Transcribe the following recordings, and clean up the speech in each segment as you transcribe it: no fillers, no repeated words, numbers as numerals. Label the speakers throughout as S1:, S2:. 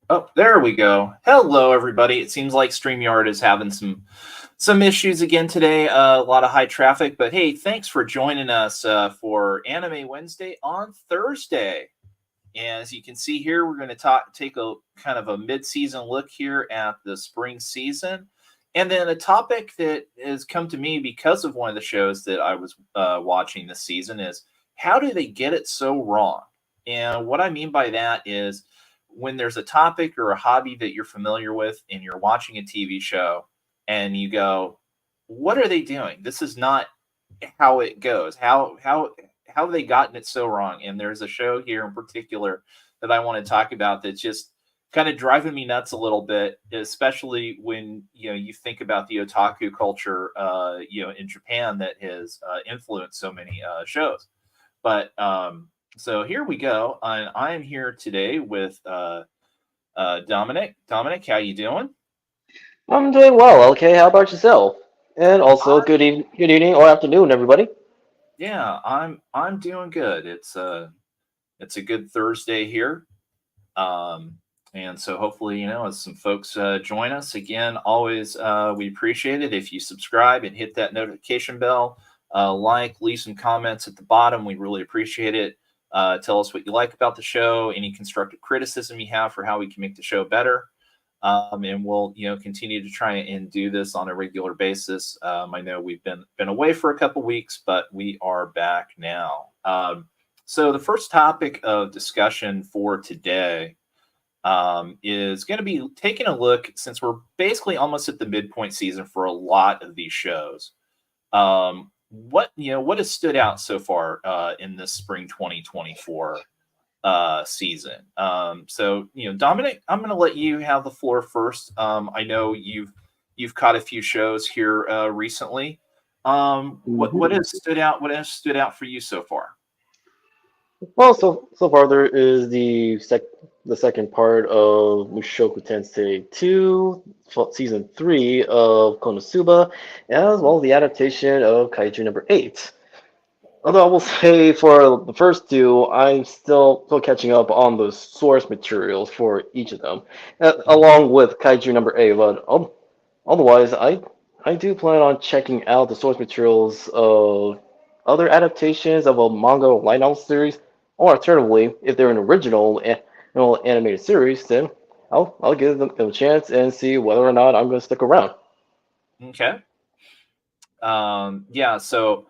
S1: Oh, there we go. Hello, everybody. It seems like StreamYard is having some issues again today. A lot of high traffic, but hey, thanks for joining us for Anime Wednesday on Thursday. And as you can see here, we're going to take a kind of a mid-season look here at the spring season, and then a topic that has come to me because of one of the shows that I was watching this season is how do they get it so wrong? And what I mean by that is when there's a topic or a hobby that you're familiar with and you're watching a TV show and you go, what are they doing? This is not how it goes. How have they gotten it so wrong? And there's a show here in particular that I want to talk about that's just kind of driving me nuts a little bit, especially when you think about the otaku culture, in Japan that has influenced so many shows. But so here we go, and I am here today with Dominic. Dominic, how you doing?
S2: I'm doing well, okay? How about yourself? And also, good evening or afternoon, everybody.
S1: Yeah, I'm doing good. It's a good Thursday here. Um, and so hopefully, as some folks join us again, always we appreciate it if you subscribe and hit that notification bell, leave some comments at the bottom. We really appreciate it. Tell us what you like about the show, any constructive criticism you have for how we can make the show better. And we'll continue to try and do this on a regular basis. I know we've been away for a couple weeks, but we are back now. So the first topic of discussion for today is going to be taking a look, since we're basically almost at the midpoint season for a lot of these shows. What has stood out so far in this spring 2024 season? So Dominic, I'm going to let you have the floor first. I know you've caught a few shows here recently. What
S2: hmm
S1: has stood out? What has stood out for you so far?
S2: Well, so far there is the second part of Mushoku Tensei 2, season 3 of Konosuba, as well as the adaptation of Kaiju number 8. Although I will say for the first two, I'm still catching up on the source materials for each of them, along with Kaiju number 8. But otherwise, I do plan on checking out the source materials of other adaptations of a manga or light novel series, or alternatively, if they're an original animated series, then I'll give them a chance and see whether or not I'm going to stick around.
S1: Okay. Yeah, so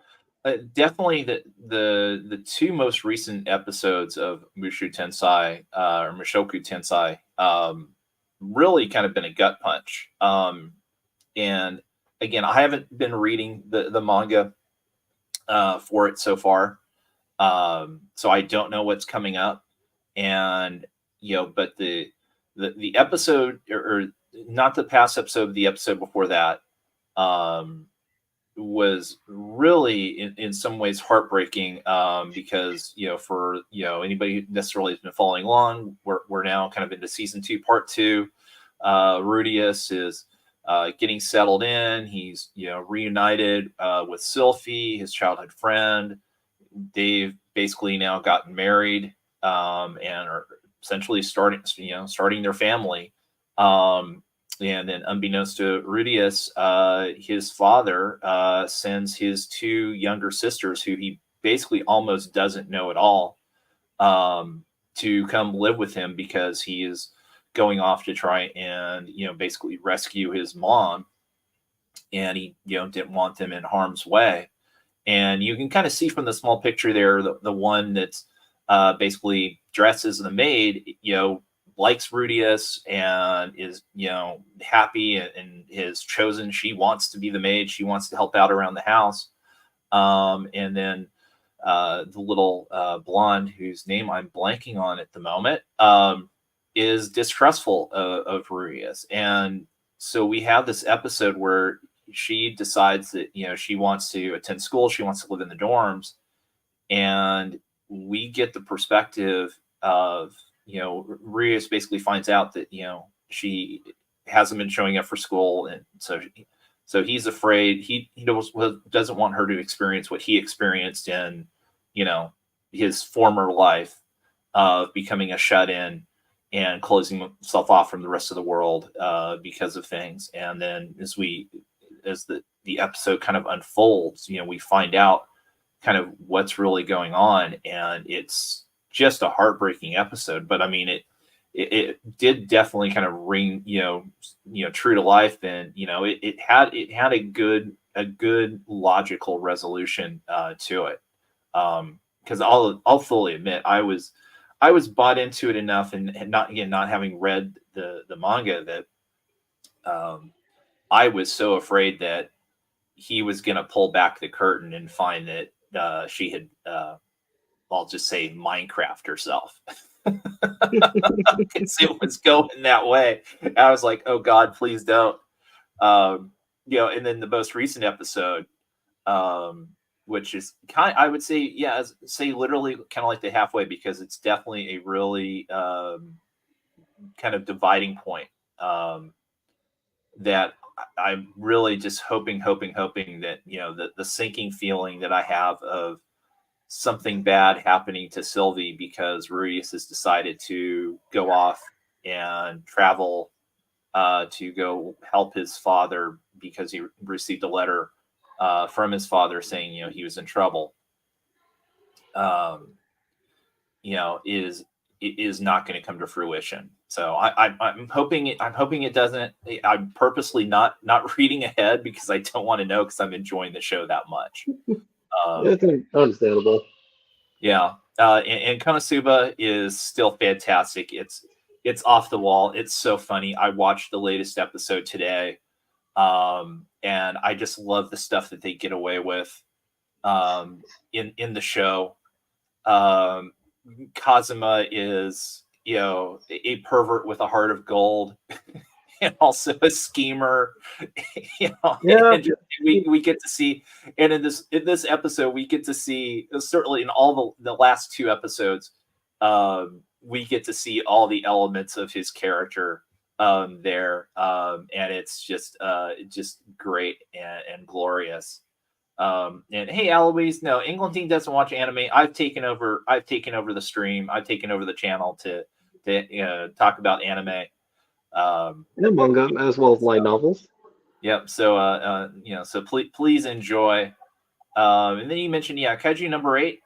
S1: definitely the two most recent episodes of Mushu Tensei or Mushoku Tensei really kind of been a gut punch. And again, I haven't been reading the manga for it so far, so I don't know what's coming up. And but the episode, or not the past episode, the episode before that. Um, was really in some ways heartbreaking, because for anybody who necessarily has been following along, we're now kind of into season 2 part 2. Rudius is getting settled in. He's reunited with Sylphie, his childhood friend. They've basically now gotten married, and are essentially starting their family. And then, unbeknownst to Rudius, his father sends his two younger sisters, who he basically almost doesn't know at all, to come live with him because he is going off to try and basically rescue his mom, and he didn't want them in harm's way. And you can kind of see from the small picture there, the one that's basically dressed as the maid, likes Rudius and is, happy and has chosen, she wants to be the maid. She wants to help out around the house. And then the little blonde, whose name I'm blanking on at the moment, is distrustful of Rudius. And so we have this episode where she decides that she wants to attend school, she wants to live in the dorms, and we get the perspective of Rios basically finds out that she hasn't been showing up for school, and so he's afraid. He doesn't want her to experience what he experienced in his former life of becoming a shut in and closing himself off from the rest of the world because of things. And then as the episode kind of unfolds, we find out kind of what's really going on, and it's just a heartbreaking episode. But I mean, it did definitely kind of ring, true to life, and it had a good logical resolution to it. Because I'll fully admit I was bought into it enough, and not having read the manga, that I was so afraid that he was going to pull back the curtain and find that she had, I'll just say, Minecraft herself. Because it was going that way. I was like, oh God, please don't. And then the most recent episode, which is I would say, literally kind of like the halfway, because it's definitely a really kind of dividing point, that I'm really just hoping that, the sinking feeling that I have of something bad happening to Sylvie because Rudeus has decided to go off and travel to go help his father, because he received a letter from his father saying, he was in trouble. Is not going to come to fruition. So I'm hoping it doesn't. I'm purposely not reading ahead because I don't want to know, because I'm enjoying the show that much.
S2: It's understandable.
S1: Yeah, and Konosuba is still fantastic. It's off the wall. It's so funny. I watched the latest episode today, and I just love the stuff that they get away with in the show. Kazuma is, a pervert with a heart of gold, and also a schemer. We get to see, and in this episode, we get to see, certainly in all the last two episodes, we get to see all the elements of his character there, and it's just great and glorious. And hey, Eloise, no, Englandine doesn't watch anime. I've taken over the stream. I've taken over the channel to talk about anime.
S2: And manga, as well as light novels.
S1: Yep. So so please enjoy. And then you mentioned, Kaiju number 8.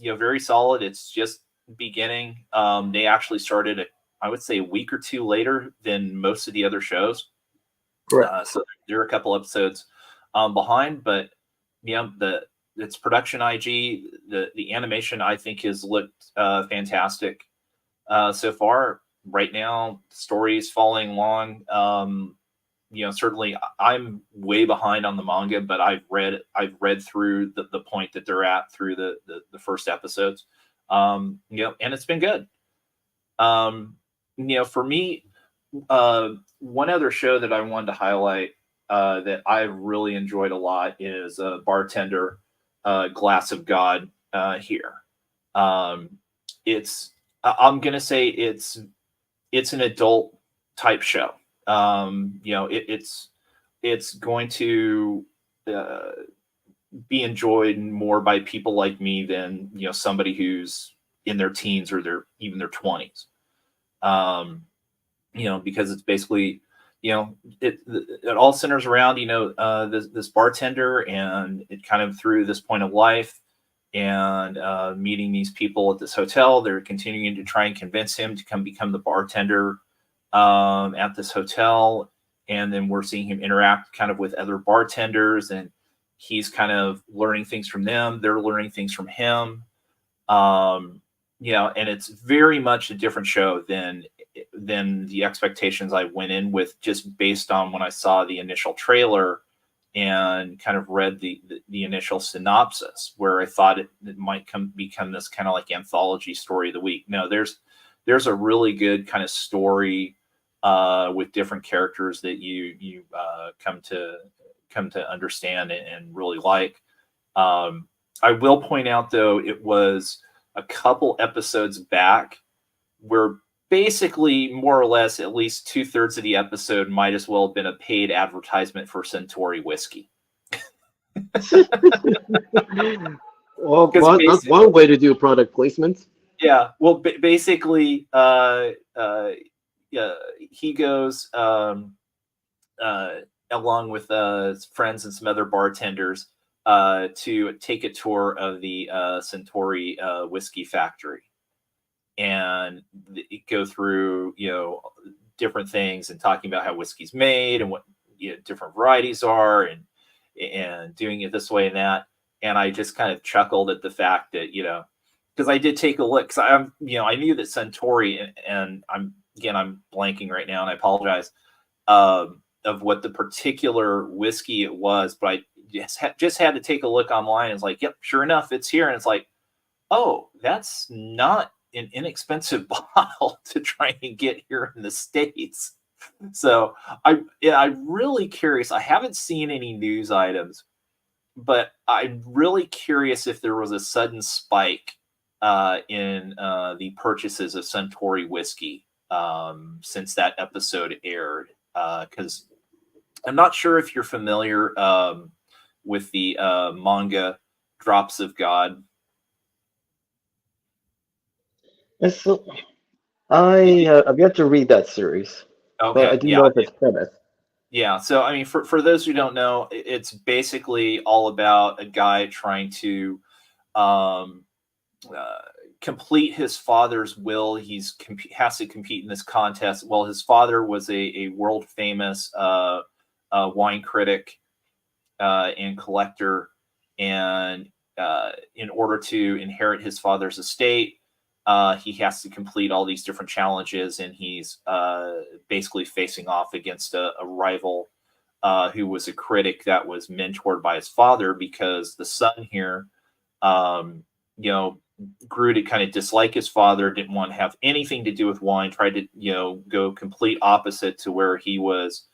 S1: Very solid. It's just beginning. They actually started I would say a week or two later than most of the other shows.
S2: Correct.
S1: So they're a couple episodes behind, but it's production IG. The animation, I think, has looked fantastic so far. Right now, the story is following along. Certainly I'm way behind on the manga, but I've read through the point that they're at through the first episodes. And it's been good. For me, one other show that I wanted to highlight that I've really enjoyed a lot is Bartender, Glass of God here. I'm gonna say it's an adult type show. It's going to be enjoyed more by people like me than somebody who's in their teens or even their 20s. Because it's basically it all centers around this bartender, and it kind of through this point of life, and meeting these people at this hotel. They're continuing to try and convince him to come become the bartender at this hotel, and then we're seeing him interact kind of with other bartenders, and he's kind of learning things from them. They're learning things from him. And it's very much a different show than the expectations I went in with, just based on when I saw the initial trailer and kind of read the initial synopsis, where I thought it might become this kind of like anthology story of the week. No, there's a really good kind of story with different characters that you come to understand and really like. I will point out, though, it was a couple episodes back where basically, more or less, at least 2/3 of the episode might as well have been a paid advertisement for Centauri whiskey.
S2: Well, that's one way to do product placement.
S1: Yeah. Well, basically, yeah, he goes uh, along with his friends and some other bartenders to take a tour of the Centauri whiskey factory and go through, different things and talking about how whiskey's made and what different varieties are and doing it this way and that. And I just kind of chuckled at the fact that, because I did take a look. Because I knew that Centauri, and I'm blanking right now, and I apologize, of what the particular whiskey it was, but I just had to take a look online. It's like, yep, sure enough, it's here, and it's like, oh, that's not an inexpensive bottle to try and get here in the States. So I'm really curious. I haven't seen any news items, but I'm really curious if there was a sudden spike in the purchases of Centauri whiskey since that episode aired. Because I'm not sure if you're familiar with the manga Drops of God.
S2: And so I've yet to read that series, but I
S1: Okay,
S2: do
S1: yeah,
S2: know of its premise.
S1: yeah. So I mean, for those who don't know, it's basically all about a guy trying to um, uh, complete his father's will. Has to compete in this contest. Well, his father was a world famous wine critic and collector, and in order to inherit his father's estate, he has to complete all these different challenges, and he's basically facing off against a rival who was a critic that was mentored by his father, because the son here, um, you know, grew to kind of dislike his father, didn't want to have anything to do with wine, tried to, go complete opposite to where he was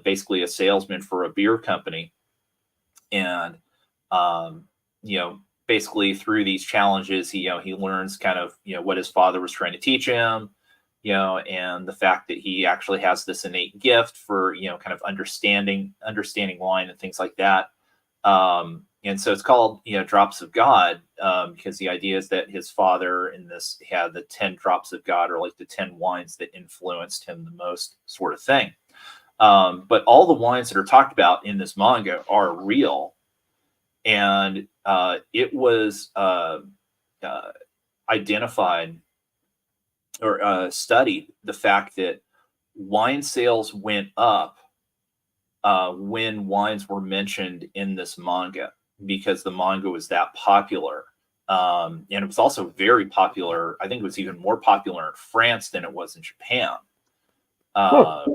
S1: basically a salesman for a beer company. And, um, basically through these challenges, he learns kind of, what his father was trying to teach him, and the fact that he actually has this innate gift for, kind of understanding wine and things like that. And so it's called, Drops of God, because the idea is that his father in this had the 10 drops of God, or like the 10 wines that influenced him the most, sort of thing. But all the wines that are talked about in this manga are real. And it was identified or studied the fact that wine sales went up when wines were mentioned in this manga, because the manga was that popular. And it was also very popular. I think it was even more popular in France than it was in Japan.
S2: Huh.
S1: Uh,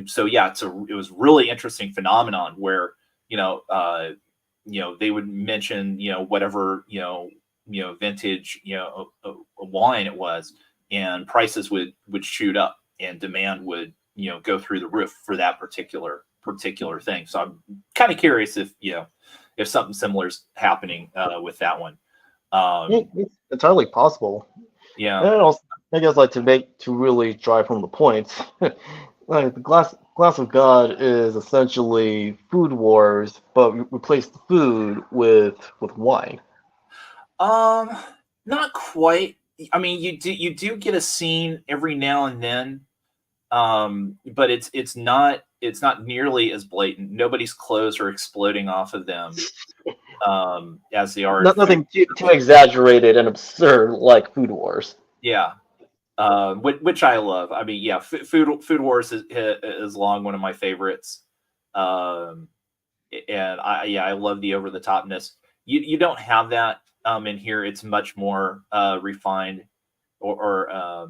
S1: so yeah, it was really interesting phenomenon where, they would mention, whatever, vintage, a wine it was, and prices would shoot up, and demand would, go through the roof for that particular thing. So I'm kind of curious if something similar is happening with that one.
S2: It's entirely possible.
S1: Yeah.
S2: And also, I guess like to really drive home the point, like the glass of God is essentially Food Wars, but replace the food with wine.
S1: Um, Not quite. I mean, you do get a scene every now and then, but it's not nearly as blatant. Nobody's clothes are exploding off of them as they are in Food.
S2: Nothing too exaggerated and absurd like Food Wars.
S1: Yeah, which I love. I mean, yeah, Food Wars is long one of my favorites. Um, and I love the over the topness. You don't have that in here. It's much more refined, or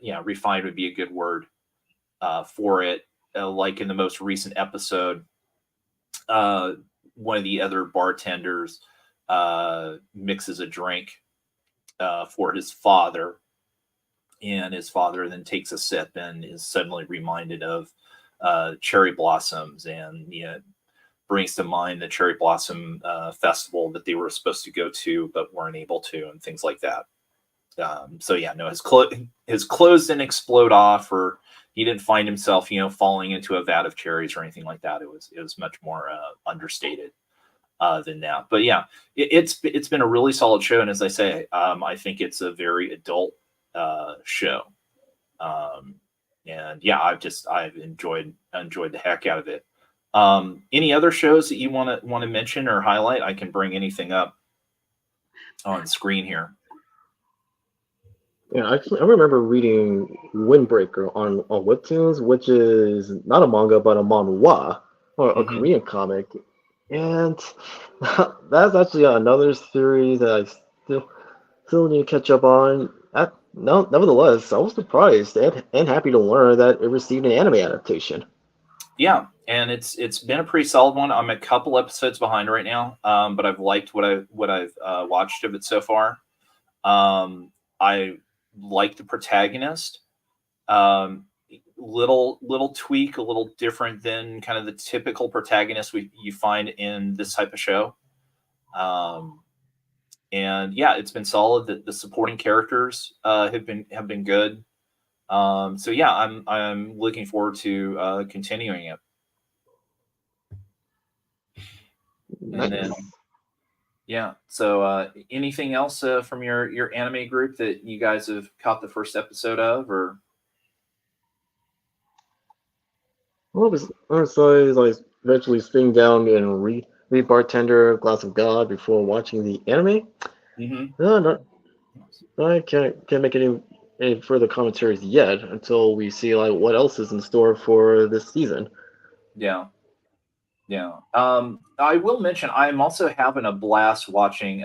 S1: yeah, refined would be a good word for it. Like in the most recent episode, uh, one of the other bartenders mixes a drink for his father, and his father then takes a sip and is suddenly reminded of cherry blossoms, and brings to mind the cherry blossom festival that they were supposed to go to but weren't able to, and things like that. So yeah, no, his clothes didn't explode off, or he didn't find himself, falling into a vat of cherries or anything like that. It was much more understated. than that. But yeah, it's been a really solid show, and as I say, I think it's a very adult show. Um, and yeah, I've enjoyed the heck out of it. Any other shows that you want to mention or highlight? I can bring anything up on screen here.
S2: Yeah, actually, I remember reading Windbreaker on Webtoons, which is not a manga but a manhwa or a
S1: Hmm.
S2: Korean comic, and that's actually another series that I still need to catch up on. No, nevertheless, I was surprised and happy to learn that it received an anime adaptation.
S1: Yeah, and it's been a pretty solid one. I'm a couple episodes behind right now, but I've liked what I've watched of it so far. I like the protagonist. Um, little tweak, a little different than kind of the typical protagonist you find in this type of show. Um, and yeah, it's been solid. The supporting characters have been good. So yeah, I'm looking forward to continuing it. And
S2: Nice.
S1: then yeah, so anything else from your anime group that you guys have caught the first episode of, or
S2: Well, besides like eventually sitting down and read Bartender, Glass of God before watching the anime,
S1: mm-hmm.
S2: no, no, I can't make any further commentaries yet until we see like what else is in store for this season.
S1: Yeah. Yeah. I will mention I'm also having a blast watching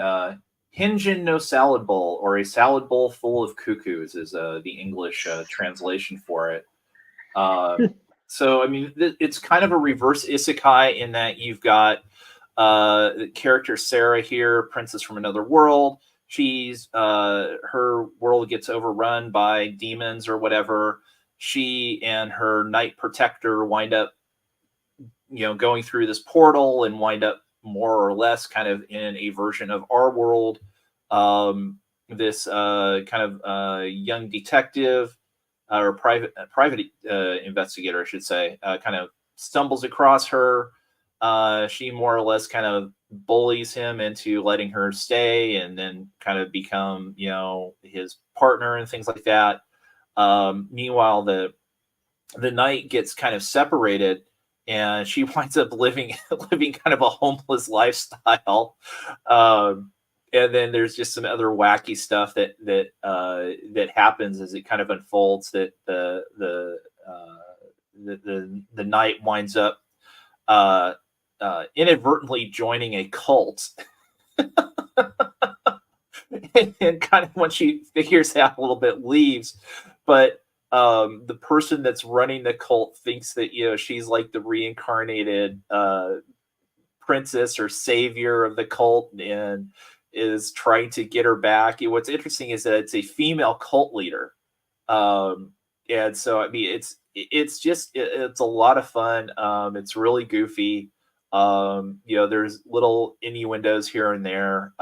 S1: Hinjin no Salad Bowl, or a salad bowl full of cuckoos is the English translation for it. So I mean, it's kind of a reverse isekai in that you've got the character Sarah here, princess from another world. She's her world gets overrun by demons or whatever. She and her knight protector wind up going through this portal and wind up more or less kind of in a version of our world. This kind of young detective or private investigator, I should say, kind of stumbles across her. She more or less kind of bullies him into letting her stay, and then kind of become his partner and things like that. Meanwhile, the knight gets kind of separated, and she winds up living kind of a homeless lifestyle. And then there's just some other wacky stuff that happens as it kind of unfolds. That the knight winds up inadvertently joining a cult. And kind of when she figures out a little bit, leaves. But the person that's running the cult thinks that she's like the reincarnated princess or savior of the cult, and is trying to get her back. What's interesting is that it's a female cult leader, and so I mean it's a lot of fun. It's really goofy. There's little innuendos here and there,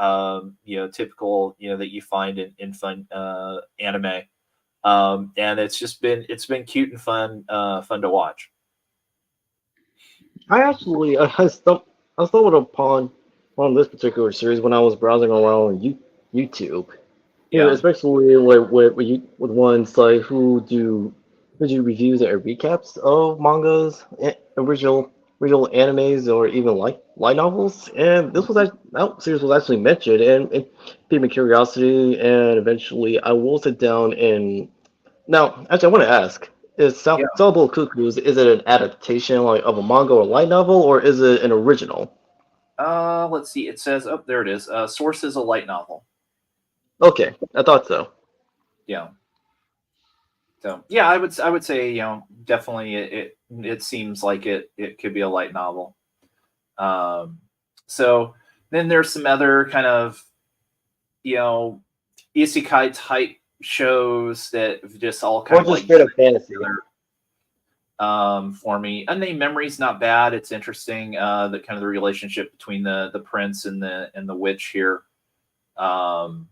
S1: typical that you find in fun anime. And it's been cute and fun to watch.
S2: I stumbled upon on this particular series when I was browsing around YouTube. You know,
S1: Yeah.
S2: especially with ones like who do reviews or recaps of mangas, original animes, or even light novels. And that series was actually mentioned, and it piqued my curiosity. And eventually, I will sit down and now actually I want to ask: Is
S1: Yeah.
S2: Salvo Cuckoos, is it an adaptation like of a manga or light novel, or is it an original?
S1: Let's see. It says, oh, there it is. Source is a light novel.
S2: Okay, I thought so.
S1: Yeah. So yeah, I would say definitely it seems like it could be a light novel. Um, so then there's some other kind of you know isekai type shows that have just all kind
S2: Or
S1: of
S2: just
S1: like
S2: straight up fantasy.
S1: together for me. Unnamed Memory's not bad. It's interesting, the kind of the relationship between the prince and the witch here. Um,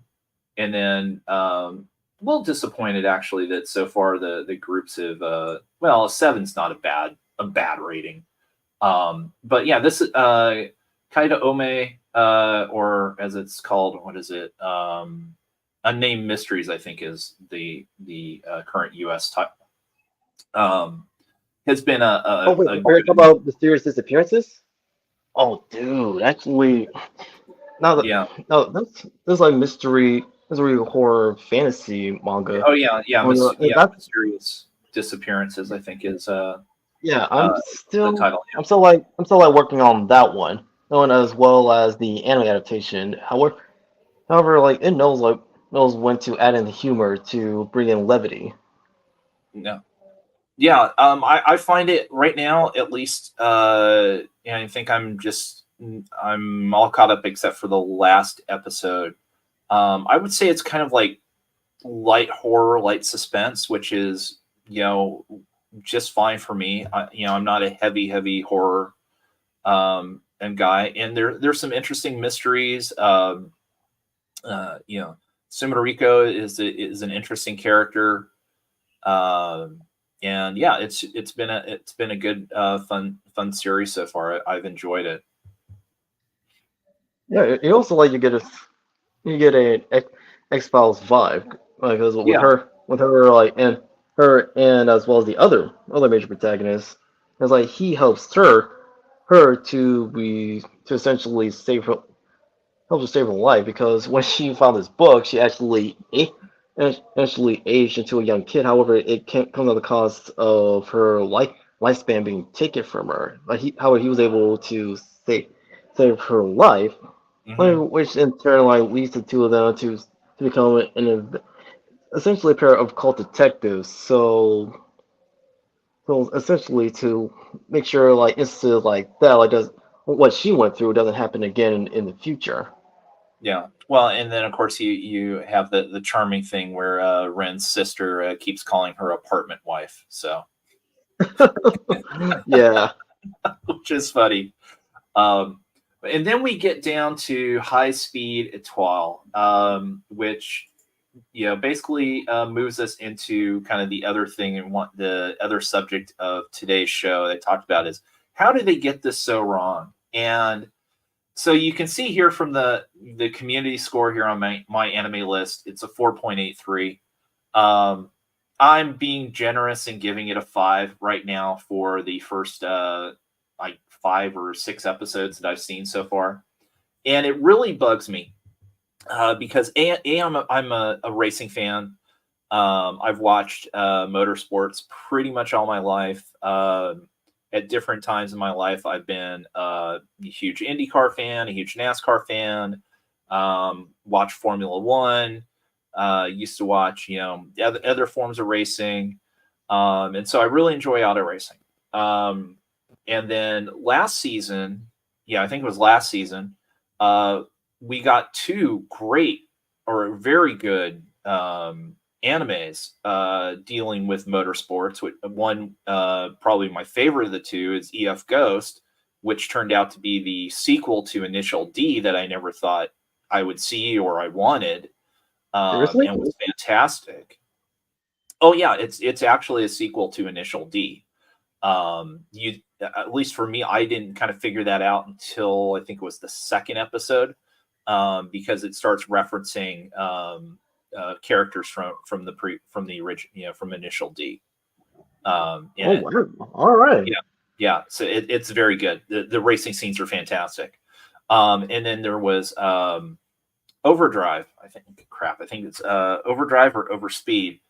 S1: and then a little disappointed actually that so far the groups have a seven's not a bad rating. But yeah, this Kaida Ome, or as it's called, what is it? Unnamed Mysteries, I think, is the current U.S. title. Has been
S2: Oh wait,
S1: a
S2: are you
S1: good,
S2: talking about mysterious disappearances? Oh, dude, actually, now that
S1: yeah.
S2: no, that's like mystery horror fantasy manga.
S1: Oh yeah, yeah, yeah.
S2: That
S1: Mysterious Disappearances, I think, is
S2: yeah,
S1: uh the title.
S2: I'm still like working on that one, known as well as the anime adaptation. However, like it knows when to add in the humor to bring in levity.
S1: Yeah. Yeah, I find it right now, at least, and I think I'm all caught up except for the last episode. I would say it's kind of like light horror, light suspense, which is, just fine for me. I'm not a heavy horror and guy, and there's some interesting mysteries. Sumariko is an interesting character. Um, and yeah, it's been a good fun series so far. I've enjoyed it.
S2: Yeah, you also like you get a X-Files vibe, like 'cause
S1: Yeah.
S2: with her like and her and as well as the other major protagonists, it's like he helps her to essentially help her save her life because when she found this book, she actually aged into a young kid. However, it can't come at the cost of her lifespan being taken from her. Like however, he was able to save her life,
S1: Hmm.
S2: which in turn like leads the two of them to become essentially a pair of cult detectives. So essentially to make sure like instances like that like does what she went through doesn't happen again in the future.
S1: Yeah. Well, and then of course you have the charming thing where Ren's sister keeps calling her apartment wife, so
S2: Yeah.
S1: which is funny. Um, and then we get down to High Speed Etoile, which basically moves us into kind of the other thing and what the other subject of today's show they talked about is how did they get this so wrong? And so you can see here from the community score here on my anime list, it's a 4.83. Um, I'm being generous and giving it a 5 right now for the first like 5 or 6 episodes that I've seen so far, and it really bugs me because I'm a racing fan. I've watched motorsports pretty much all my life. At different times in my life, I've been a huge IndyCar fan, a huge NASCAR fan. Watched Formula One. Used to watch, other forms of racing, and so I really enjoy auto racing. Um, and then last season, yeah, I think it was last season. Uh, we got two great or very good animes dealing with motorsports. One, probably my favorite of the two, is EF Ghost, which turned out to be the sequel to Initial D that I never thought I would see or I wanted,
S2: Seriously?
S1: and was fantastic. Oh yeah, it's actually a sequel to Initial D. You At least for me, I didn't kind of figure that out until I think it was the second episode, because it starts referencing characters from the original, from Initial D. In
S2: Oh
S1: it.
S2: wow. All right.
S1: Yeah, yeah. So it's very good. The racing scenes are fantastic. And then there was Overdrive. I think it's Overdrive or Overspeed,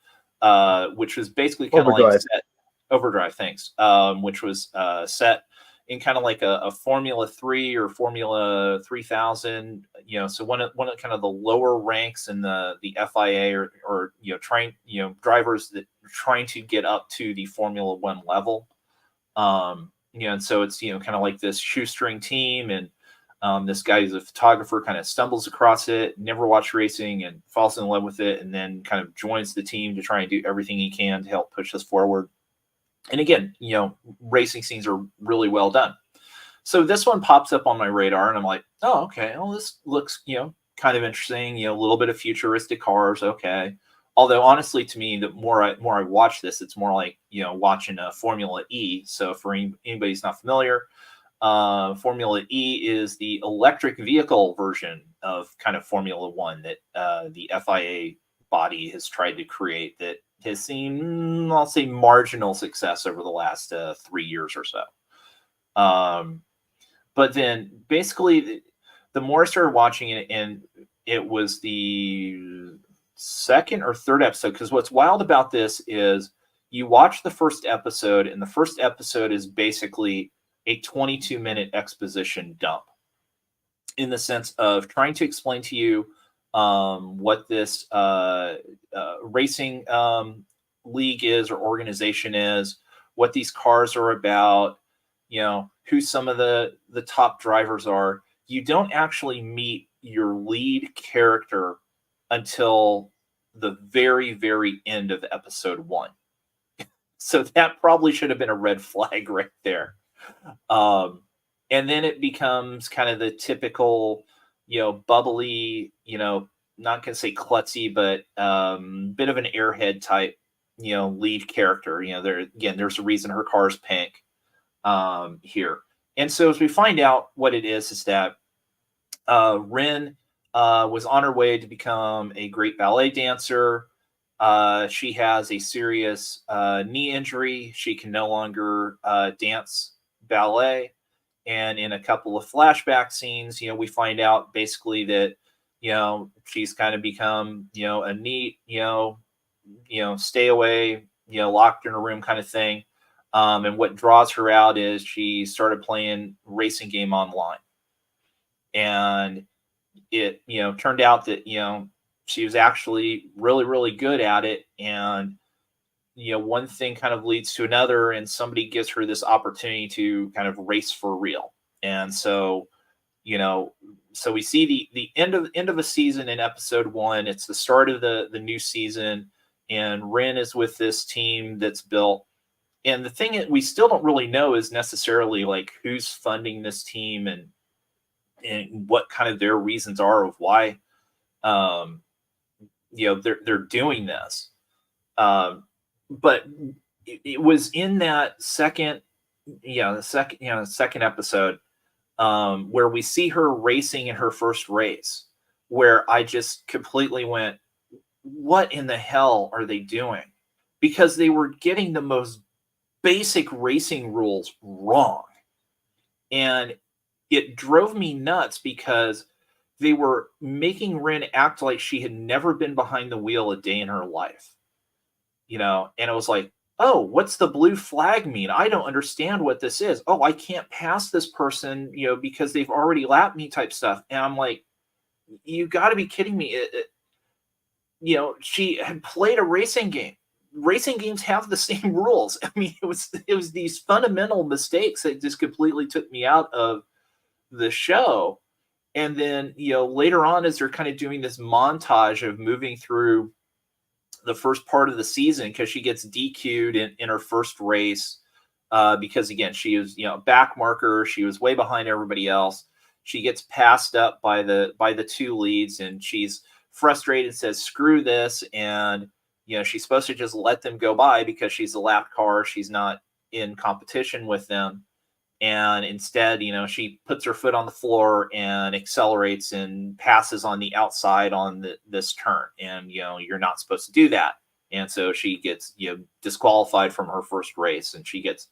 S1: which was basically kind of like
S2: Overdrive.
S1: set Overdrive. Thanks. Which was set in kind of like a Formula 3 or Formula 3000. So one of kind of the lower ranks in the FIA, or trying drivers that are trying to get up to the Formula One level. And so it's kind of like this shoestring team, and this guy who's a photographer kind of stumbles across it, never watched racing, and falls in love with it, and then kind of joins the team to try and do everything he can to help push us forward. And again, racing scenes are really well done. So this one pops up on my radar, and I'm like, oh, okay, well, this looks, kind of interesting. A little bit of futuristic cars, okay. Although honestly, to me, the more I watch this, it's more like watching a Formula E. So for anybody who's not familiar, Formula E is the electric vehicle version of kind of Formula One that the FIA body has tried to create that has seen, I'll say, marginal success over the last 3 years or so. But then basically, the more I started watching it, and it was the second or third episode, because what's wild about this is you watch the first episode, and the first episode is basically a 22-minute exposition dump in the sense of trying to explain to you what this racing league is or organization is, what these cars are about, who some of the top drivers are. You don't actually meet your lead character until the very, very end of episode 1. So that probably should have been a red flag right there. And then it becomes kind of the typical, bubbly, not going to say klutzy, but bit of an airhead type, lead character. There's a reason her car is pink here. And so as we find out what it is that Rin was on her way to become a great ballet dancer. She has a serious knee injury. She can no longer dance ballet. And in a couple of flashback scenes, we find out basically that, she's kind of become, a neat, stay away, locked in a room kind of thing. And what draws her out is she started playing racing game online. And it, turned out that, she was actually really, really good at it. And, one thing kind of leads to another, and somebody gives her this opportunity to kind of race for real. And so, so we see the end of a season in episode 1. It's the start of the new season, and Rin is with this team that's built. And the thing that we still don't really know is necessarily like who's funding this team and what kind of their reasons are of why, they're doing this. But it was in that second episode where we see her racing in her first race, where I just completely went, what in the hell are they doing? Because they were getting the most basic racing rules wrong. And it drove me nuts because they were making Rin act like she had never been behind the wheel a day in her life. And it was like, oh, what's the blue flag mean? I don't understand what this is. Oh, I can't pass this person, because they've already lapped me type stuff. And I'm like, you got to be kidding me. She had played a racing game. Racing games have the same rules. I mean, it was these fundamental mistakes that just completely took me out of the show. And then, later on, as they're kind of doing this montage of moving through the first part of the season, because she gets DQ'd in her first race, because again, she was, back marker. She was way behind everybody else. She gets passed up by the two leads, and she's frustrated, says, screw this. And, she's supposed to just let them go by because she's a lap car. She's not in competition with them. And instead, she puts her foot on the floor and accelerates and passes on the outside on this turn. And, you're not supposed to do that. And so she gets, disqualified from her first race, and she gets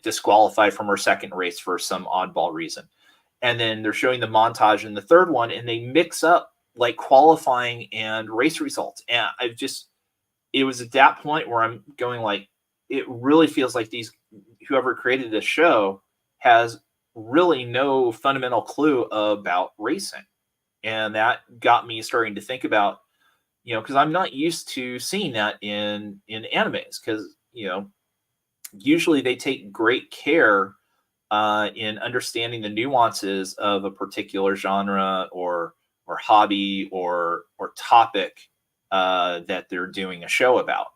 S1: disqualified from her second race for some oddball reason. And then they're showing the montage in the third one, and they mix up qualifying and race results. And it was at that point where I'm going it really feels like whoever created this show has really no fundamental clue about racing. And that got me starting to think about, because I'm not used to seeing that in animes, because, usually they take great care in understanding the nuances of a particular genre or hobby or topic that they're doing a show about.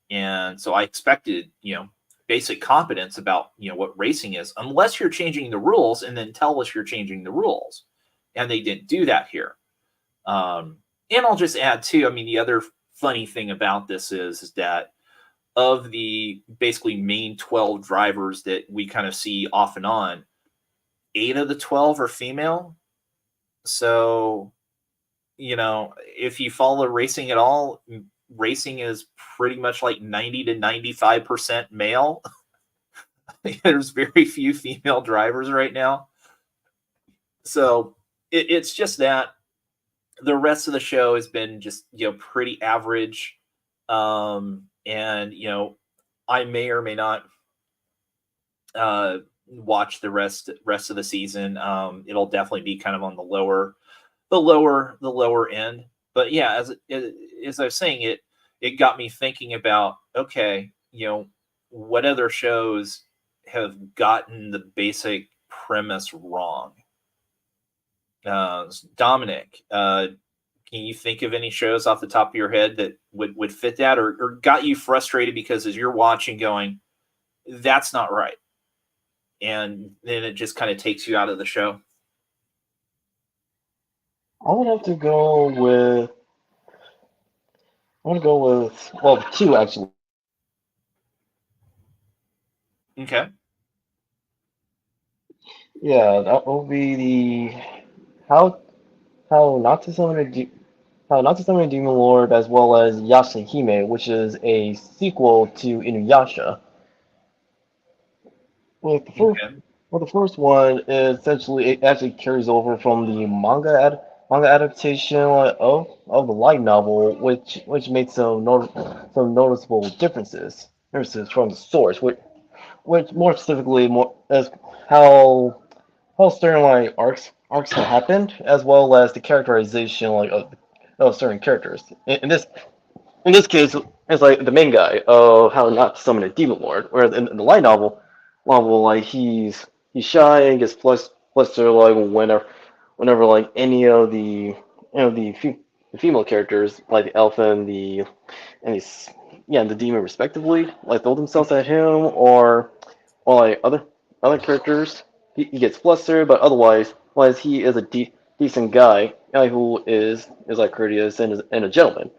S1: And so I expected, basic competence about, what racing is, unless you're changing the rules and then tell us you're changing the rules. And they didn't do that here. And I'll just add too, the other funny thing about this is that of the basically main 12 drivers that we kind of see off and on, 8 of the 12 are female. So, if you follow racing at all, racing is pretty much like 90 to 95% male. There's very few female drivers right now. So it's just that the rest of the show has been just, pretty average. And, I may or may not watch the rest of the season. It'll definitely be kind of on the lower end. But yeah, as I was saying, it got me thinking about, okay, what other shows have gotten the basic premise wrong? Dominic, can you think of any shows off the top of your head that would fit that, or got you frustrated because as you're watching, going, that's not right, and then it just kind of takes you out of the show?
S2: I would have to go with. I want to go with well, two actually.
S1: Okay.
S2: Yeah, that will be the how how not to summon a how not to summon a demon lord as well as Yashahime, which is a sequel to Inuyasha. With the first,
S1: Okay.
S2: well, the first one is essentially it actually carries over from the manga adaptation of the light novel, which made some noticeable differences from the source, which more specifically more as how how certain like arcs have happened, as well as the characterization of certain characters. In this case, it's like the main guy of how not to summon a demon lord. Whereas in the light novel, like he's shy and gets flustered like whenever like any of the female characters like the elf and the demon respectively like throw themselves at him or like other characters. He gets flustered, but otherwise he is a decent guy who is like courteous and a gentleman.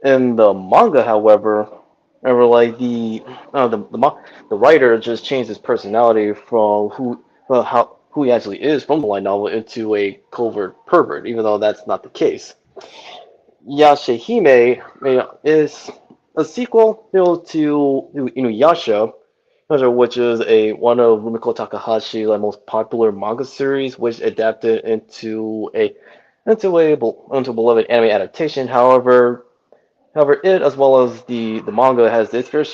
S2: In the manga, however, like the writer just changed his personality from who he actually is from the light novel into a covert pervert, even though that's not the case. Yashahime is a sequel to Inuyasha, which is a one of Rumiko Takahashi's like, most popular manga series, which adapted into a beloved anime adaptation. However, it as well as the manga has its fair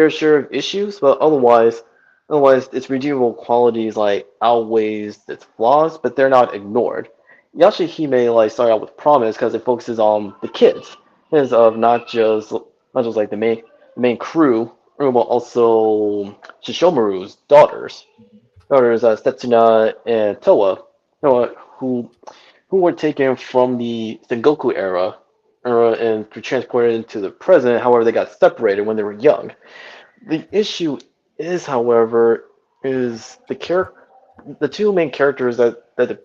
S2: share of issues, but otherwise its redeemable qualities like outweighs its flaws, but they're not ignored. Yashahime like started out with promise because it focuses on the kids, is of not just like the main crew, but also Shishomaru's daughters Setsuna and who who were taken from the Sengoku era and transported into the present. However, they got separated when they were young. The issue is, however, is the two main characters that the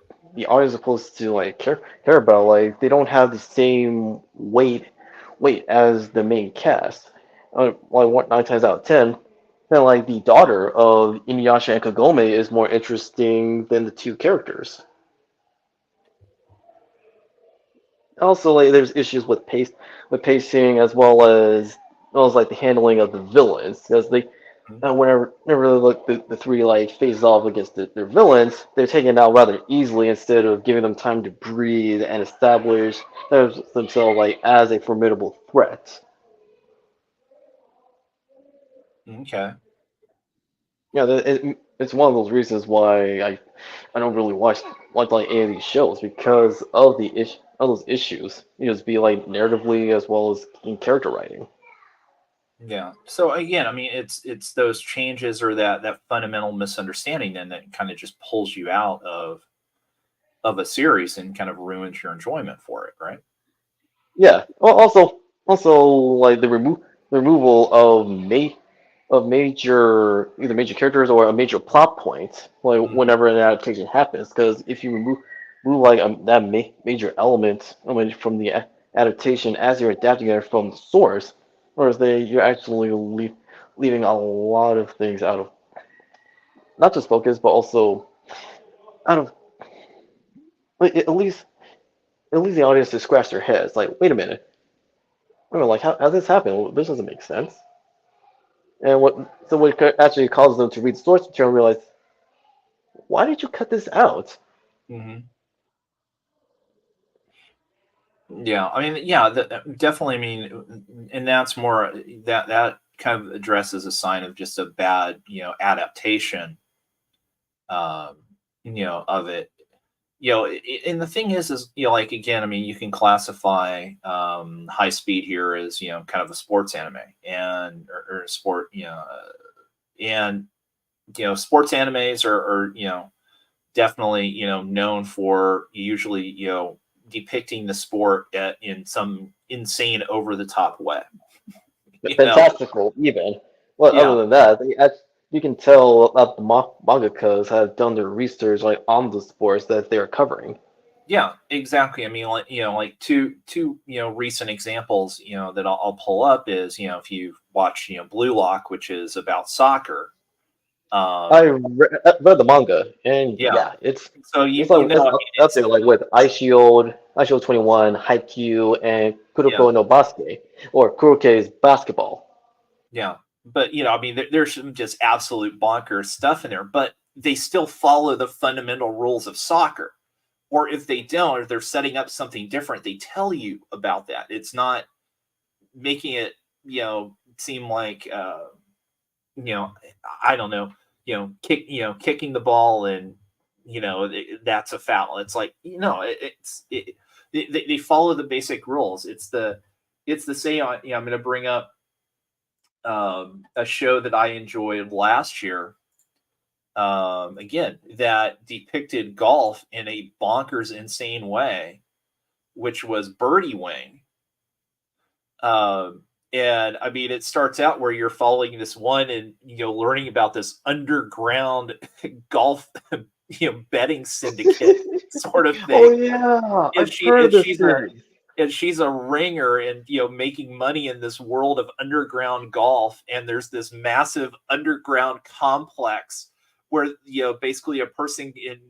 S2: audience is supposed to like care about, like they don't have the same weight as the main cast. Like what 9 times out of 10, then like the daughter of Inuyasha and Kagome is more interesting than the two characters. Also, like there's issues with pacing as well as like the handling of the villains, because they
S1: Mhm.
S2: whenever like the three like face off against their villains, they're taken out rather easily instead of giving them time to breathe and establish themselves like as a formidable threat.
S1: Okay.
S2: Yeah, it's one of those reasons why I don't really watch like any of these shows because of those issues. Just be like narratively as well as in character writing.
S1: Yeah. So again, I mean, it's those changes or that fundamental misunderstanding then that kind of just pulls you out of a series and kind of ruins your enjoyment for it, right?
S2: Yeah. Well, also like the removal of major characters or a major plot point like
S1: Mhm.
S2: whenever an adaptation happens. Because if you remove like major element from the adaptation as you're adapting it from the source, whereas you're actually leaving a lot of things out of not just focus but also out of like, at least the audience just scratch their heads. Like, wait a minute, like how this happened? Well, this doesn't make sense. And what actually causes them to read the source material and realize, why did you cut this out?
S1: Hmm. Yeah, I mean, yeah, definitely. I mean, and that's more that kind of addresses a sign of just a bad, adaptation, um, of it. And the thing is, like again, I mean, you can classify High Speed here as kind of a sports anime and or sport, and sports animes are definitely known for usually depicting the sport in some insane over the top way. you know
S2: Fantastical, even. Well, other
S1: yeah,
S2: than that, you can tell that the mangakas have done their research like on the sports that they're covering.
S1: yeah, exactly. I mean, like like two recent examples that I'll pull up is if you watch Blue Lock, which is about soccer.
S2: I
S1: um
S2: read the manga, and
S1: yeah,
S2: yeah,
S1: so
S2: it's
S1: you
S2: like
S1: know
S2: it's
S1: I mean
S2: up
S1: it's
S2: there, like with Ice Shield 21, Haikyuu, and
S1: yeah,
S2: Kuroko no Basket, or Kuroke's basketball.
S1: yeah, but I mean there's some just absolute bonkers stuff in there, but they still follow the fundamental rules of soccer. Or if they don't, or they're setting up something different, they tell you about that. It's not making it seem like you know I don't know, kicking the ball and that's a foul. It's like they follow the basic rules. It's the same. I'm going to bring up a show that I enjoyed last year, again, that depicted golf in a bonkers insane way, which was Birdie Wing. And I mean, it starts out where you're following this one and learning about this underground golf betting syndicate sort of
S2: Oh
S1: thing.
S2: yeah,
S1: And
S2: I've
S1: she
S2: heard
S1: and
S2: of this
S1: she's a
S2: series.
S1: and she's a ringer and making money in this world of underground golf. And there's this massive underground complex where basically a person can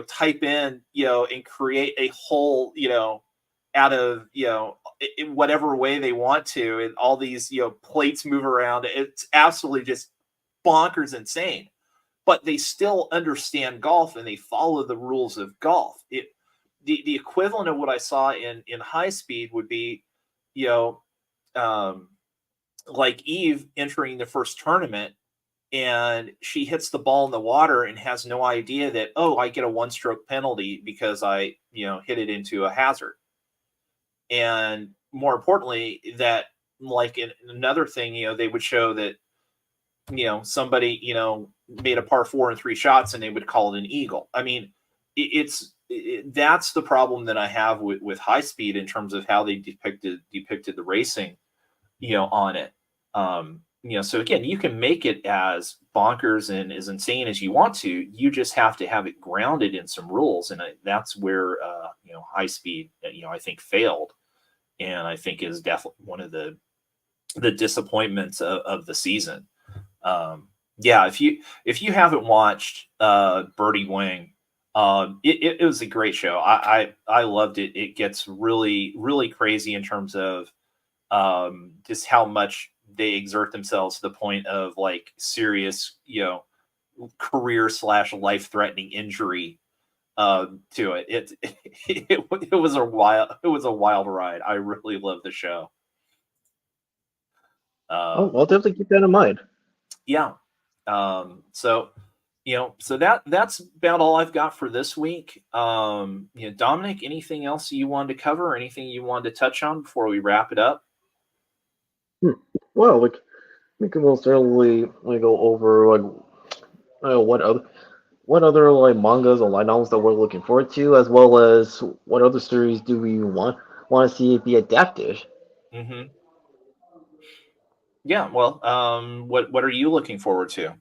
S1: type in and create a hole out of in whatever way they want to, and all these plates move around. It's absolutely just bonkers insane, but they still understand golf and they follow the rules of golf. The equivalent of what I saw in High Speed would be, you know, um, like Eve entering the first tournament, and she hits the ball in the water and has no idea that, oh, I get a one stroke penalty because I hit it into a hazard. And more importantly, that like in another thing, they would show that somebody made a par four and three shots and they would call it an eagle. I mean, that's the problem that I have with High Speed in terms of how they depicted the racing on it. So again, you can make it as bonkers and as insane as you want to. You just have to have it grounded in some rules, and that's where High Speed I think failed, and I think is definitely one of the disappointments of the season. Yeah, if you haven't watched Birdie Wing, it was a great show. I loved it. It gets really really crazy in terms of just how much they exert themselves to the point of like serious career slash life threatening injury to it. It was a wild ride. I really love the show.
S2: Oh,
S1: Um,
S2: I'll definitely keep that in mind.
S1: yeah. So that's about all I've got for this week. Dominic, anything else you wanted to cover, or anything you wanted to touch on before we wrap it up?
S2: Hmm. Well, like we can most certainly go over like what other like mangas or light novels that we're looking forward to, as well as what other series do we want to see be adapted.
S1: Hmm. Yeah. Well, what are you looking forward to?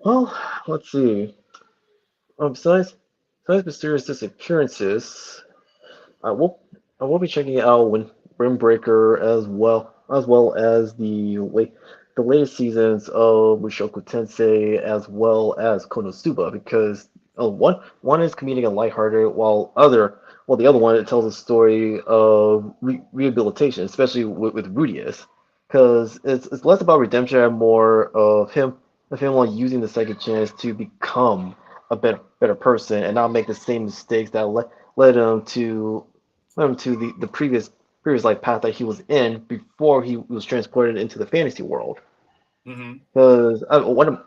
S2: Well, let's see. Besides mysterious disappearances, I will I will be checking out Windbreaker as well as the latest seasons of Mushoku Tensei as well as Konosuba because one is comedic and lighthearted, while the other one it tells a story of rehabilitation, especially with Rudius, because it's less about redemption and more of him like using the second chance to become a better person and not make the same mistakes that led him to the previous like path that he was in before he was transported into the fantasy world.
S1: Hmm.
S2: Because one of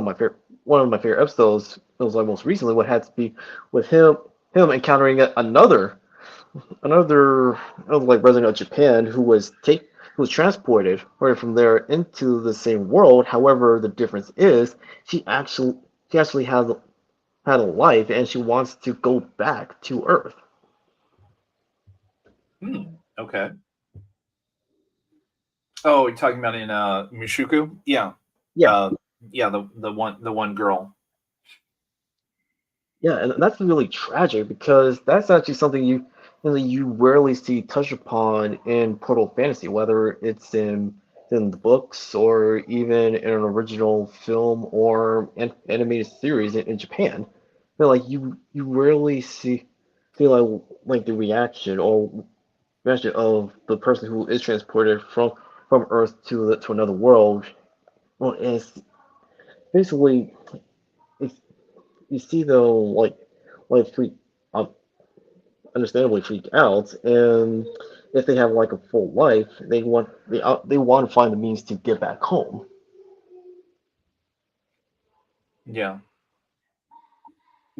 S2: my favorite episodes, it was like most recently, what had to be with him encountering another like resident of Japan who was transported right from there into the same world. However, the difference is she actually she actually has had a life and she wants to go back to Earth.
S1: Hmm. Okay. Oh, you're talking about in Mushoku? Yeah.
S2: Yeah,
S1: Uh, yeah, the one girl.
S2: yeah, and that's really tragic because that's actually something you rarely see touched upon in Portal Fantasy, whether it's in the books or even in an original film or animated series in Japan. Like you rarely see like the reaction of the person who is transported from Earth to another world. Well, and it's basically it's, you see though like freak um, understandably freak out, and if they have like a full life, they want to find the means to get back home.
S1: Yeah.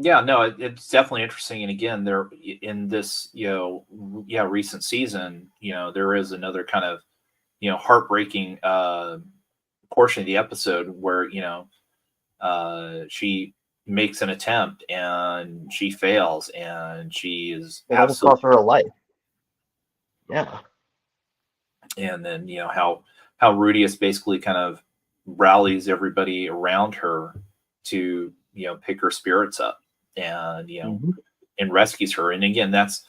S1: Yeah, no, it's definitely interesting. And again, there in this, yeah, recent season, there is another kind of, heartbreaking portion of the episode where, she makes an attempt and she fails and she is
S2: It almost cost
S1: absolutely,
S2: her a life. Yeah,
S1: and then, how Rudius basically kind of rallies everybody around her to, pick her spirits up and,
S2: hmm
S1: and rescues her. And again, that's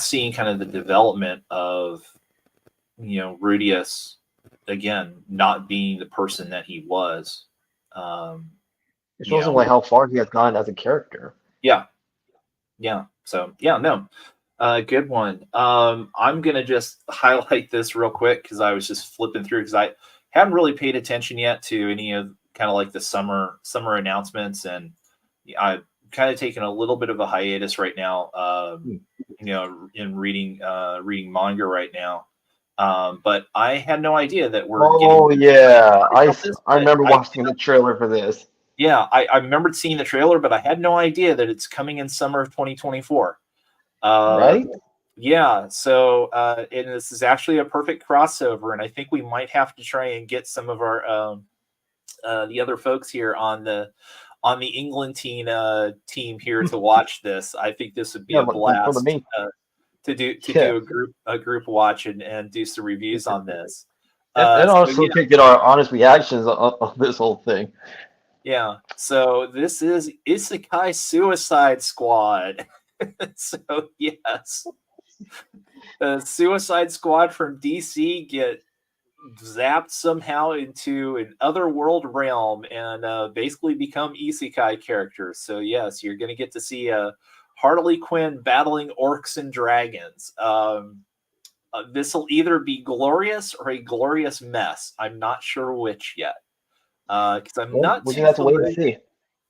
S1: seeing kind of the development of, Rudius again not being the person that he was. Um,
S2: it
S1: you
S2: shows him
S1: know,
S2: like how far he has gone as a character.
S1: yeah, yeah. So yeah, no, good one. I'm gonna just highlight this real quick because I was just flipping through because I haven't really paid attention yet to any of kind of like the summer announcements, and I've kind of taken a little bit of a hiatus right now.
S2: Hmm.
S1: In reading manga right now. But I had no idea that we're getting
S2: Oh yeah,
S1: about this.
S2: I
S1: But
S2: remember watching the trailer for this.
S1: yeah, I remembered seeing the trailer, but I had no idea that it's coming in summer of 2024. Uh,
S2: Right?
S1: yeah, so and this is actually a perfect crossover, and I think we might have to try and get some of our the other folks here on the England team here to watch this. I think this would be
S2: Yeah,
S1: a
S2: from the
S1: blast
S2: main.
S1: to
S2: Yeah,
S1: do a group watch and do some reviews on this.
S2: and
S1: So
S2: also
S1: yeah,
S2: to get our honest reactions on this whole thing.
S1: yeah. So this is Isekai Suicide Squad. So yes, the Suicide Squad from DC get zapped somehow into an otherworld realm and basically become isekai characters. So yes, you're going to get to see Harley Quinn battling orcs and dragons. This will either be glorious or a glorious mess. I'm not sure which yet because I'm
S2: Well,
S1: not
S2: we
S1: too
S2: just have to wait and
S1: familiar.
S2: see.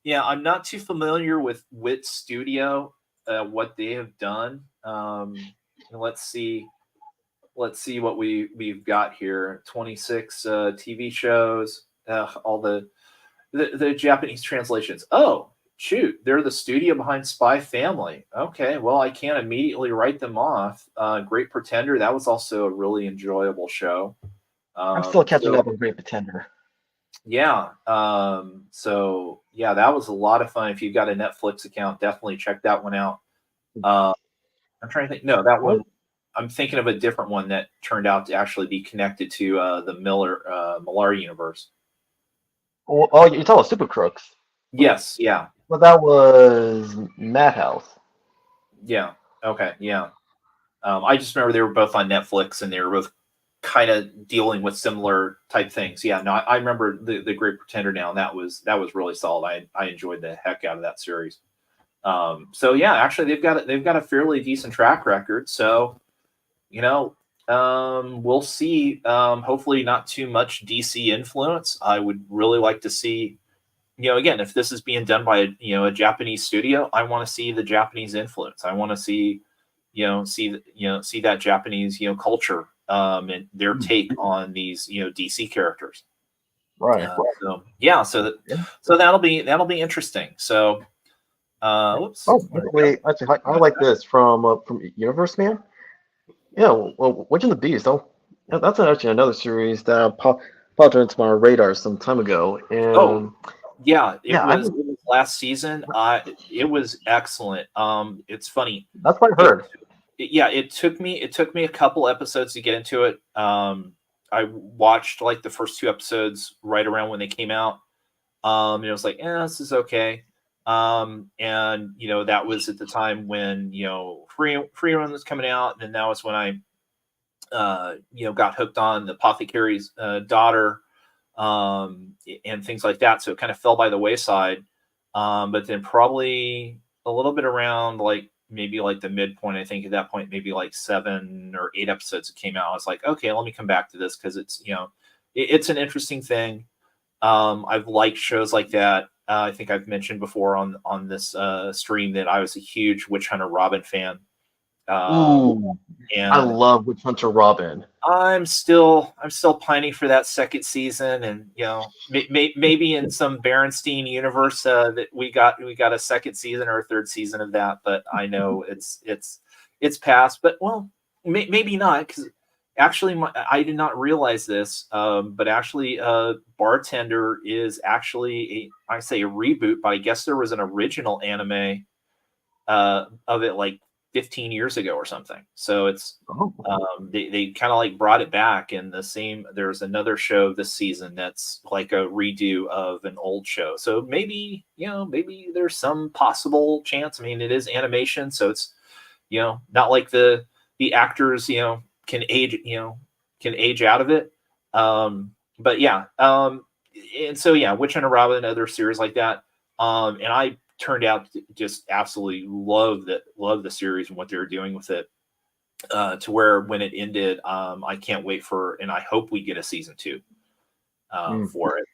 S1: Yeah, I'm not too familiar with Wit Studio, what they have done. Let's see. Let's see what we've got here. 26 TV shows, all the Japanese translations. Oh, shoot, they're the studio behind Spy Family. Okay, well, I can't immediately write them off. Great Pretender, that was also a really enjoyable show.
S2: I'm still catching
S1: So
S2: up on Great Pretender.
S1: yeah, so yeah, that was a lot of fun. If you've got a Netflix account, definitely check that one out. Uh, I'm trying to think. No, that
S2: What?
S1: one. I'm thinking of a different one that turned out to actually be connected to the Millar universe.
S2: Oh, you're talking about Super Crooks.
S1: Yes, yeah,
S2: Well, that was Madhouse.
S1: yeah. Okay, yeah. I just remember they were both on Netflix and they were both kind of dealing with similar type things. Yeah, no, I remember the Great Pretender now, and that was really solid. I enjoyed the heck out of that series. So yeah, actually they've got a fairly decent track record. So you know, we'll see. Hopefully not too much DC influence. I would really like to see, again, if this is being done by a Japanese studio, I want to see the Japanese influence. I want to see, see that Japanese, culture, and their take on these, DC characters.
S2: Right.
S1: So yeah, so that'll be interesting. So, whoops.
S2: Oh, wait, actually, I like this from Universe Man. Yeah, well, Witch and the Beast. Oh, yeah, that's actually another series that popped into my radar some time ago, and
S1: Oh, yeah, it
S2: yeah,
S1: was last season. It was excellent. It's funny.
S2: that's what I heard.
S1: It took me a couple episodes to get into it. I watched like the first 2 episodes right around when they came out. And it was like, this is okay. And that was at the time when Free Run was coming out, and that was when I got hooked on the Apothecary's Daughter, and things like that. So it kind of fell by the wayside. But then probably a little bit around like maybe like the midpoint, I think at that point, maybe like 7 or 8 episodes that came out. I was like, okay, let me come back to this because it's, it's an interesting thing. I've liked shows like that. I think I've mentioned before on this stream that I was a huge Witch Hunter Robin fan.
S2: Ooh,
S1: and
S2: I love Witch Hunter Robin.
S1: I'm still pining for that second season, and maybe in some Berenstein universe that we got a second season or a third season of that. But I know it's past. But well, maybe not, because actually I did not realize this. But actually, Bartender is actually I say a reboot, but I guess there was an original anime of it like 15 years ago or something. So it's they kind of like brought it back in the same. There's another show this season that's like a redo of an old show. So maybe maybe there's some possible chance. I mean, it is animation, so it's not like the actors can age out of it. But yeah, and so yeah, Witch Hunter Robin and other series like that. And I turned out to just absolutely love the series and what they were doing with it, to where when it ended, I can't wait and I hope we get a season 2 for it.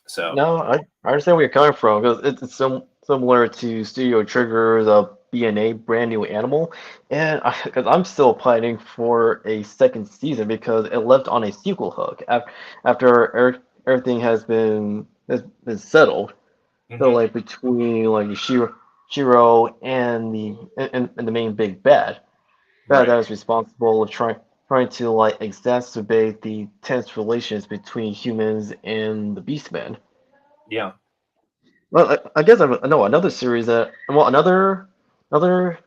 S1: So
S2: no, I understand where you're coming from, because it's similar to Studio Trigger's BNA, Brand New Animal, and because I'm still planning for a second season because it left on a sequel hook after everything has been settled. So like between like Shiro and the main big bad, that is responsible of trying to like exacerbate the tense relations between humans and the Beastmen.
S1: yeah.
S2: Well, I guess I know another series another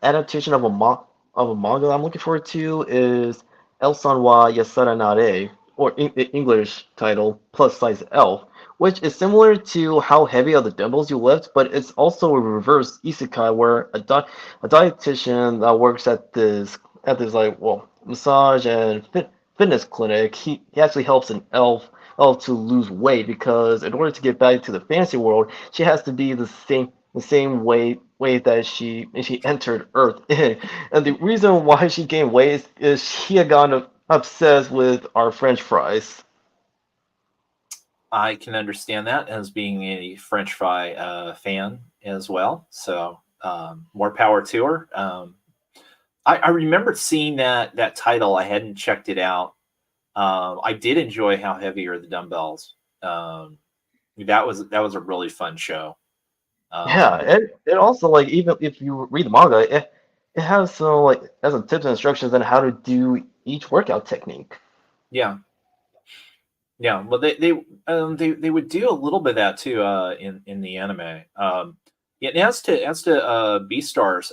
S2: adaptation of a manga I'm looking forward to is El San wa Yasara Nare, or the English title Plus Size Elf, which is similar to How Heavy Are the Dumbbells You Lift, but it's also a reverse isekai where a dietitian that works at this like massage and fitness clinic. He actually helps an elf to lose weight, because in order to get back to the fantasy world, she has to be the same weight that she entered Earth in. And the reason why she gained weight is she had gotten obsessed with our French fries.
S1: I can understand that as being a French fry fan as well. So more power to her. I remember seeing that title. I hadn't checked it out. I did enjoy How Heavy Are the Dumbbells. That was a really fun show.
S2: Yeah, it also, like, even if you read the manga, it has some tips and instructions on how to do each workout technique.
S1: Yeah, yeah. Well, they would do a little bit of that too in the anime. Yeah, and as to Beastars,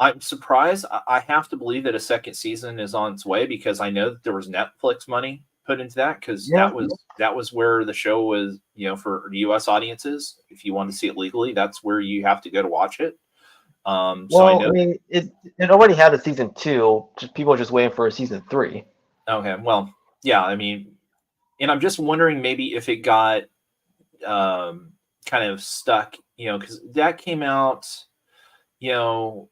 S1: I'm surprised. I have to believe that a second season is on its way, because I know that there was Netflix money put into that, because
S2: Yeah.
S1: that was where the show was, for U.S. audiences. If you want to see it legally, that's where you have to go to watch it. So I
S2: Well,
S1: know.
S2: I mean, it already had a season 2. People are just waiting for a season 3.
S1: Okay, well, yeah, I mean, and I'm just wondering maybe if it got kind of stuck, because that came out, you know,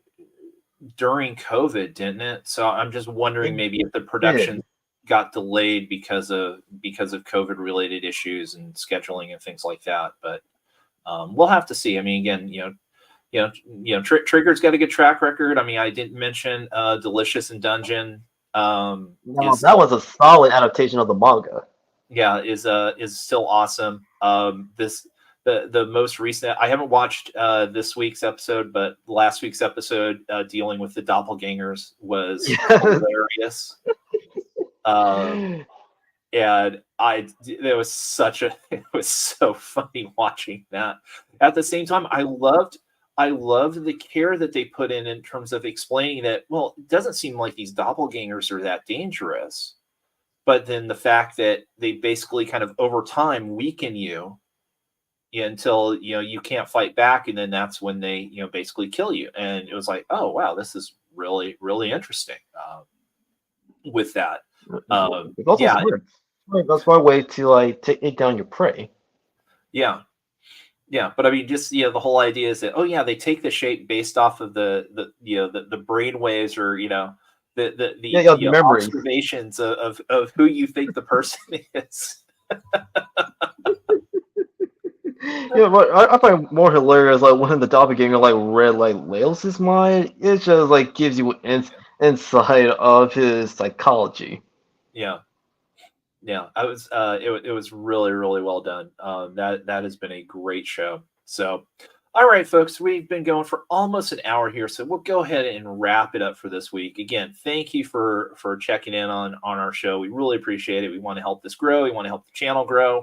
S1: during COVID, didn't it? So I'm just
S2: It
S1: wondering maybe if the production
S2: did.
S1: got delayed because of COVID related issues and scheduling and things like that. But we'll have to see. I mean, again, Trigger's got a good track record. I mean, I didn't mention Delicious in Dungeon.
S2: No,
S1: Is
S2: that was a solid adaptation of the manga.
S1: Yeah, is still awesome. This the most recent. I haven't watched this week's episode, but last week's episode dealing with the doppelgangers was hilarious. And it was it was so funny watching that. At the same time, I loved the care that they put in terms of explaining that. Well, it doesn't seem like these doppelgangers are that dangerous, but then the fact that they basically kind of over time weaken you until you can't fight back, and then that's when they basically kill you. And it was like, oh wow, this is really really interesting with that.
S2: It's also
S1: Yeah,
S2: smart. That's one way to like take down your prey.
S1: yeah, yeah. But I mean, just the whole idea is that, oh yeah, they take the shape based off of the brain waves, or
S2: Yeah, the
S1: the
S2: memories.
S1: observations of who you think the person is.
S2: Yeah, but I find more hilarious like when the doppelganger like read like Laos's mind. It just like gives you insight of his psychology.
S1: Yeah. Yeah, it was really really well done. That has been a great show. So, all right, folks, we've been going for almost an hour here, so we'll go ahead and wrap it up for this week. Again, thank you for checking in on our show. We really appreciate it. We want to help this grow. We want to help the channel grow.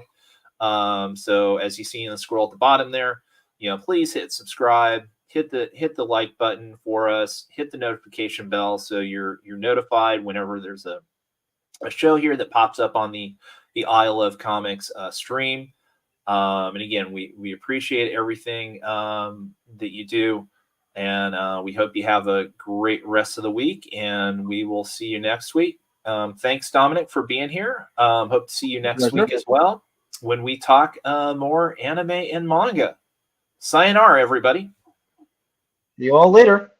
S1: So as you see in the scroll at the bottom there, please hit subscribe, hit the like button for us, hit the notification bell so you're notified whenever there's a show here that pops up on the Isle of Comics stream. And again, we appreciate everything that you do, and we hope you have a great rest of the week, and we will see you next week. Thanks, Dominic, for being here. Hope to see you next week as well when we talk more anime and manga. Sayonara, everybody.
S2: See you all later.